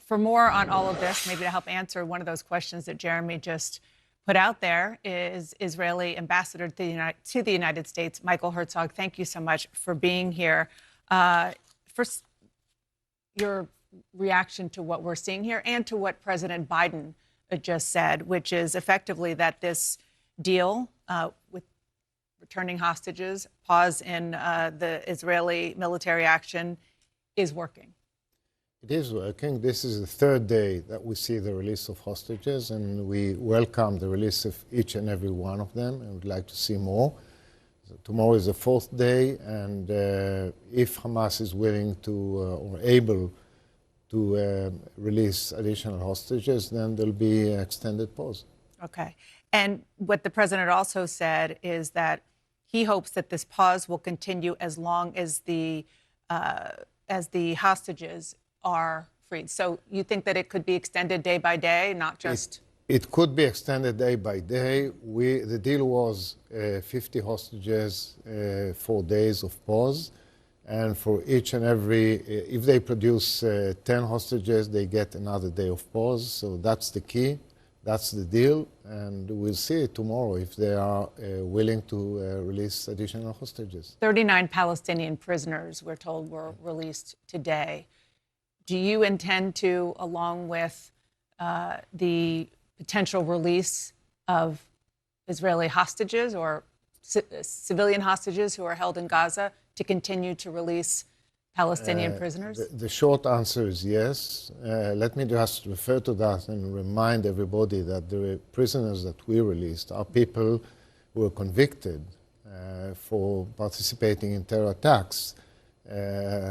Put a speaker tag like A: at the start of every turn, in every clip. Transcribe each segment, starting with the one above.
A: For more on all of this, maybe to help answer one of those questions that Jeremy just put out there, is Israeli ambassador to the United States, Michael Herzog. Thank you so much for being here. First, your reaction to what we're seeing here and to what President Biden just said, which is effectively that this deal with returning hostages, pause in the Israeli military action, is working.
B: It is working. This is the third day that we see the release of hostages, and we welcome the release of each and every one of them, and would like to see more. So tomorrow is the fourth day, and if Hamas is willing to or able to release additional hostages, then there'll be an extended pause.
A: Okay. And what the president also said is that he hopes that this pause will continue as long as the hostages are freed. So you think that it could be extended day by day, not just...
B: It could be extended day by day. The deal was 50 hostages, 4 days of pause. And for each and every, if they produce 10 hostages, they get another day of pause. So that's the key. That's the deal. And we'll see tomorrow if they are willing to release additional hostages.
A: 39 Palestinian prisoners, we're told, were released today. Do you intend to, along with the potential release of Israeli hostages or civilian hostages who are held in Gaza, to continue to release Palestinian prisoners?
B: The short answer is yes. Let me just refer to that and remind everybody that the prisoners that we released are people who were convicted for participating in terror attacks.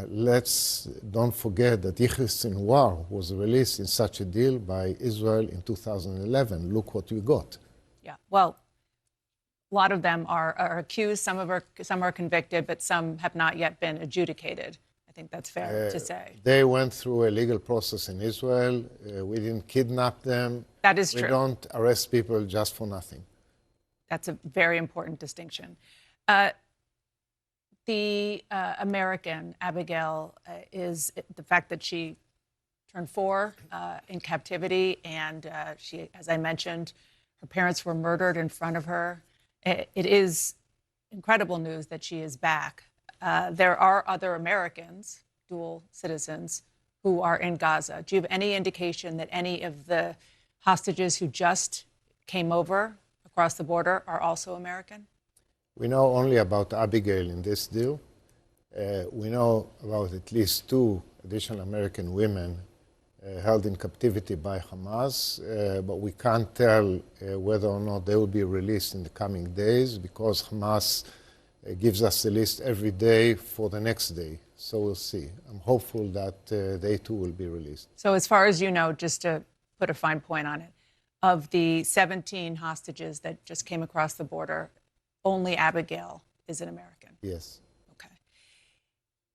B: Let's don't forget that Yahya Sinwar was released in such a deal by Israel in 2011. Look what we got.
A: Yeah, well, a lot of them are accused, some are convicted, but some have not yet been adjudicated. I think that's fair to say.
B: They went through a legal process in Israel. We didn't kidnap them.
A: That is true.
B: We don't arrest people just for nothing.
A: That's a very important distinction. The American, Abigail, is the fact that she turned 4 in captivity, and she, as I mentioned, her parents were murdered in front of her. It is incredible news that she is back. There are other Americans, dual citizens, who are in Gaza. Do you have any indication that any of the hostages who just came over across the border are also American?
B: We know only about Abigail in this deal. We know about at least 2 additional American women held in captivity by Hamas, but we can't tell whether or not they will be released in the coming days, because Hamas gives us a list every day for the next day. So we'll see. I'm hopeful that they too will be released.
A: So as far as you know, just to put a fine point on it, of the 17 hostages that just came across the border, only Abigail is an American?
B: Yes.
A: Okay.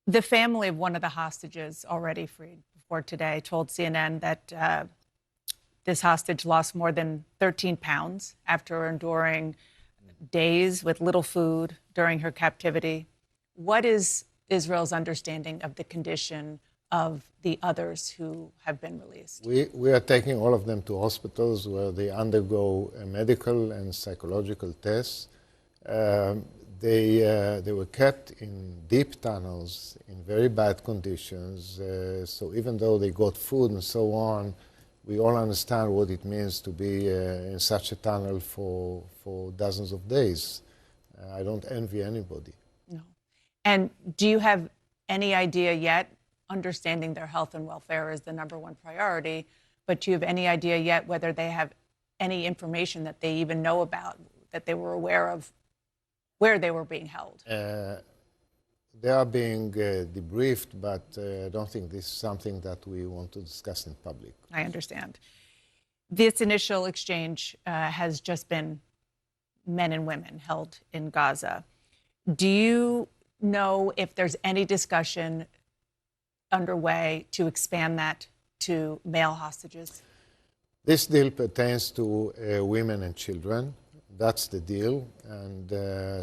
A: The family of one of the hostages already freed before today told CNN that this hostage lost more than 13 pounds after enduring days with little food during her captivity. What is Israel's understanding of the condition of the others who have been released?
B: We are taking all of them to hospitals where they undergo medical and psychological tests. They were kept in deep tunnels in very bad conditions. So even though they got food and so on, we all understand what it means to be in such a tunnel for dozens of days. I don't envy anybody.
A: No. And do you have any idea yet, understanding their health and welfare is the #1 priority, but do you have any idea yet whether they have any information that they even know about, that they were aware of where they were being held?
B: They are being debriefed, but I don't think this is something that we want to discuss in public.
A: I understand. This initial exchange has just been men and women held in Gaza. Do you know if there's any discussion underway to expand that to male hostages?
B: This deal pertains to women and children. That's the deal. And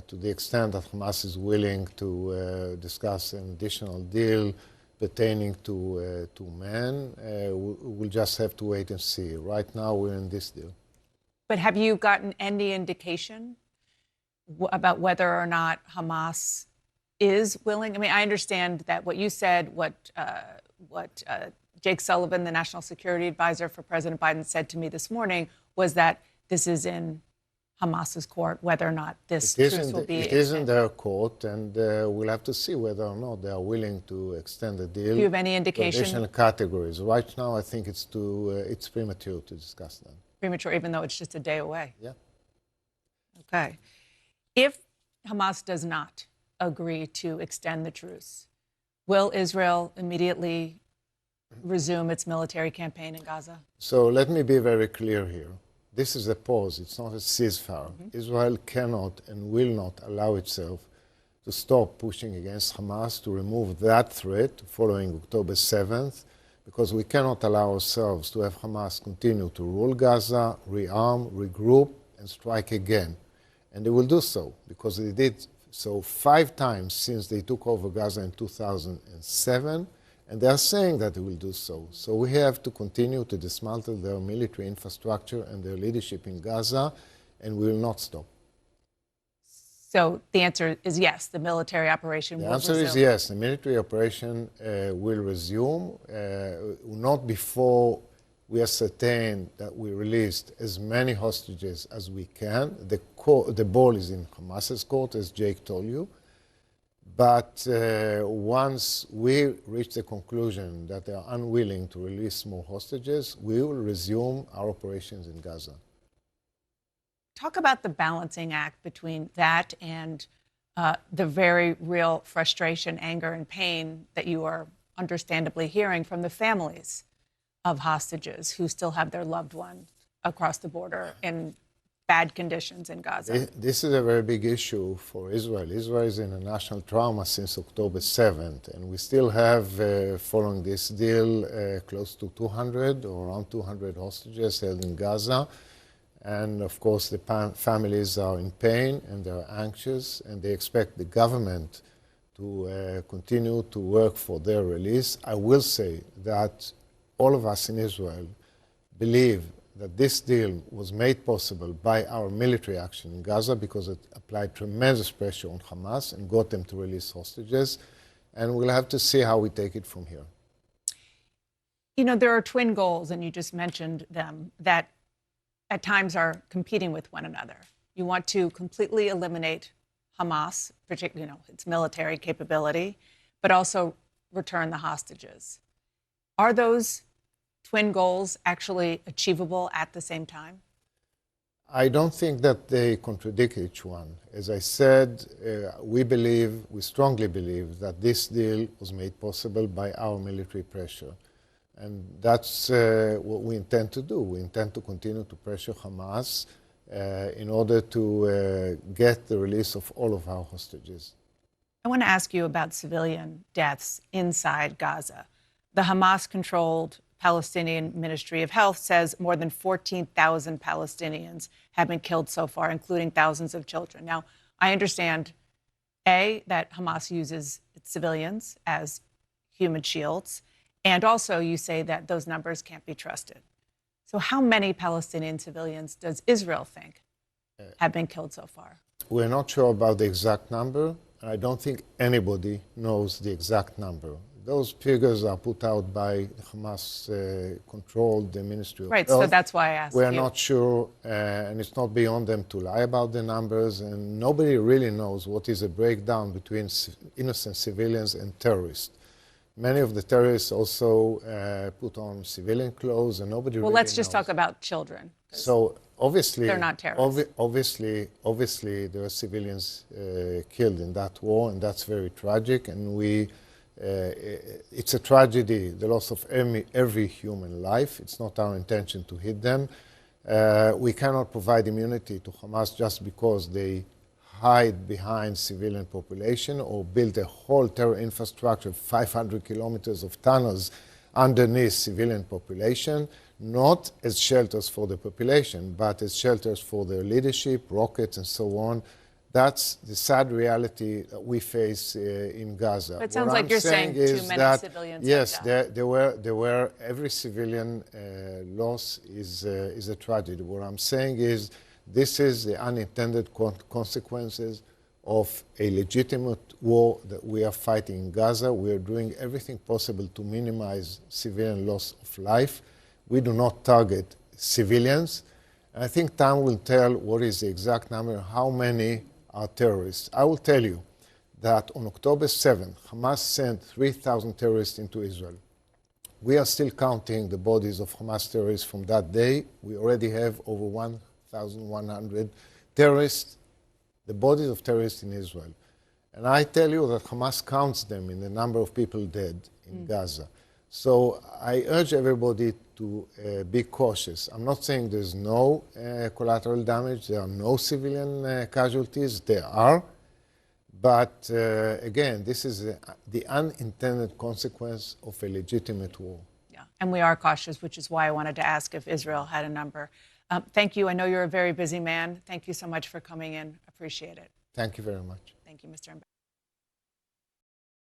B: to the extent that Hamas is willing to discuss an additional deal, pertaining to men. We'll just have to wait and see. Right now, we're in this deal.
A: But have you gotten any indication about whether or not Hamas is willing? I mean, I understand that what you said, what Jake Sullivan, the National Security Advisor for President Biden, said to me this morning was that this is in Hamas's court, whether or not this truce will be
B: extended. It is in their court, and we'll have to see whether or not they are willing to extend the deal.
A: Do you have any indication?
B: Additional categories. Right now, I think it's premature to discuss that.
A: Premature, even though it's just a day away.
B: Yeah.
A: Okay. If Hamas does not agree to extend the truce, will Israel immediately resume its military campaign in Gaza?
B: So let me be very clear here. This is a pause. It's not a ceasefire. Israel cannot and will not allow itself to stop pushing against Hamas to remove that threat following October 7th, because we cannot allow ourselves to have Hamas continue to rule Gaza, rearm, regroup, and strike again. And they will do so, because they did so 5 times since they took over Gaza in 2007, and they are saying that they will do so. So we have to continue to dismantle their military infrastructure and their leadership in Gaza, and we will not stop.
A: So the answer is yes, the military operation will resume.
B: The answer is yes, the military operation will resume, not before we ascertain that we released as many hostages as we can. The ball is in Hamas's court, as Jake told you. But once we reach the conclusion that they are unwilling to release more hostages, we will resume our operations in Gaza.
A: Talk about the balancing act between that and the very real frustration, anger, and pain that you are understandably hearing from the families of hostages who still have their loved one across the border in bad conditions in Gaza.
B: This is a very big issue for Israel. Israel is in a national trauma since October 7th, and we still have, following this deal, close to 200 or around 200 hostages held in Gaza. And of course, the families are in pain and they're anxious, and they expect the government to continue to work for their release. I will say that all of us in Israel believe that this deal was made possible by our military action in Gaza because it applied tremendous pressure on Hamas and got them to release hostages. And we'll have to see how we take it from here.
A: You know, there are twin goals, and you just mentioned them, that at times are competing with one another. You want to completely eliminate Hamas, particularly, its military capability, but also return the hostages. Are those twin goals actually achievable at the same time?
B: I don't think that they contradict each one. As I said, we strongly believe that this deal was made possible by our military pressure. And that's what we intend to do. We intend to continue to pressure Hamas in order to get the release of all of our hostages.
A: I want to ask you about civilian deaths inside Gaza. The Hamas-controlled Palestinian Ministry of Health says more than 14,000 Palestinians have been killed so far, including thousands of children. Now, I understand, A, that Hamas uses its civilians as human shields, and also you say that those numbers can't be trusted. So how many Palestinian civilians does Israel think have been killed so far?
B: We're not sure about the exact number, and I don't think anybody knows the exact number. Those figures are put out by Hamas-controlled Ministry of Health.
A: Right, so that's why I asked you.
B: We're not sure, and it's not beyond them to lie about the numbers, and nobody really knows what is a breakdown between innocent civilians and terrorists. Many of the terrorists also put on civilian clothes, and nobody really knows.
A: Well, let's just talk about children.
B: So obviously,
A: they're not terrorists.
B: Obviously, there are civilians killed in that war, and that's very tragic. And it's a tragedy, the loss of every human life. It's not our intention to hit them. We cannot provide immunity to Hamas just because they hide behind civilian population or build a whole terror infrastructure, 500 kilometers of tunnels underneath civilian population, not as shelters for the population, but as shelters for their leadership, rockets, and so on. That's the sad reality that we face in Gaza.
A: But it sounds like you're saying too many civilians
B: yes,
A: have died.
B: there were every civilian loss is a tragedy. What I'm saying is this is the unintended consequences of a legitimate war that we are fighting in Gaza. We are doing everything possible to minimize civilian loss of life. We do not target civilians. And I think time will tell what is the exact number, how many are terrorists. I will tell you that on October 7th, Hamas sent 3,000 terrorists into Israel. We are still counting the bodies of Hamas terrorists from that day. We already have over 1,100 terrorists, the bodies of terrorists in Israel. And I tell you that Hamas counts them in the number of people dead in Gaza. So I urge everybody to be cautious. I'm not saying there's no collateral damage, there are no civilian casualties, there are. But again, this is the unintended consequence of a legitimate war.
A: Yeah, and we are cautious, which is why I wanted to ask if Israel had a number. Thank you. I know you're a very busy man. Thank you so much for coming in. Appreciate it.
B: Thank you very much.
A: Thank you, Mr. Ambassador.